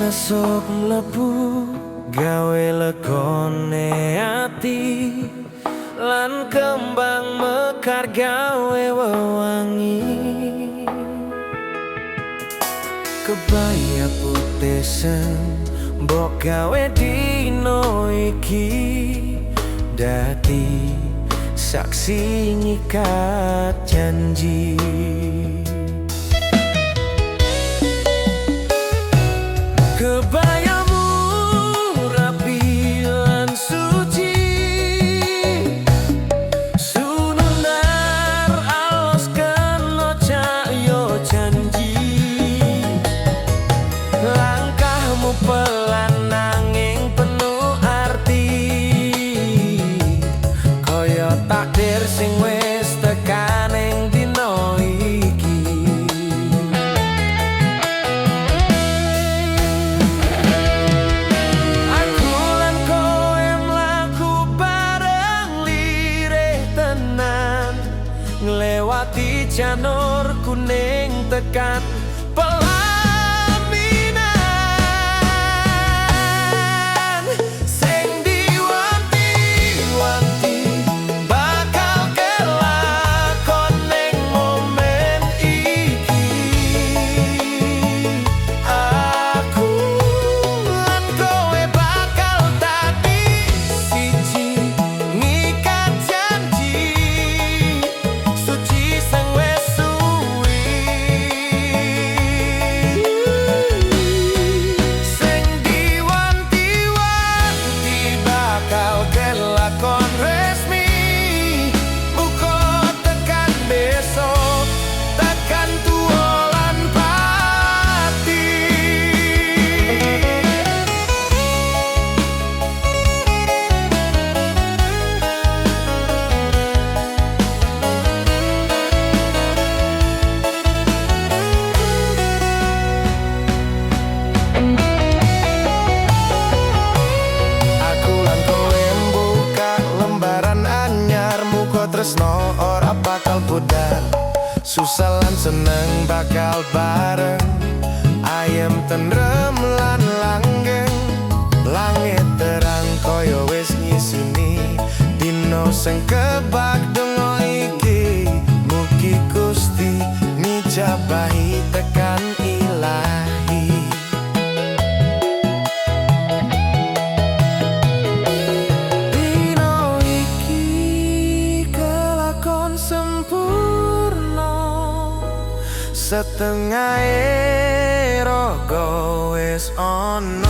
esuk mlebu gawe legone ati lan kembang mekar gawe wewangi. Kebaya putih sen mbok gawe dino iki dadi saksi nyikat janji. Kebayamu rapi lan suci, sununar alos kena cahyo janji. Langkahmu pelan nanging penuh arti, kaya takdir sing wis tekan ing dina iki. Aku lan kowe mlaku bareng lirih tenan, nglewati janur kuning tekan tresno ora bakal pudar, susah lan seneng bakal bareng, ayem tentrem lan langgeng. Langit terang koyo wis ngisini dino sing kebak donga iki. Mugi Gusti ngijabahi tekan ilahi. Setengah rogo wis ono.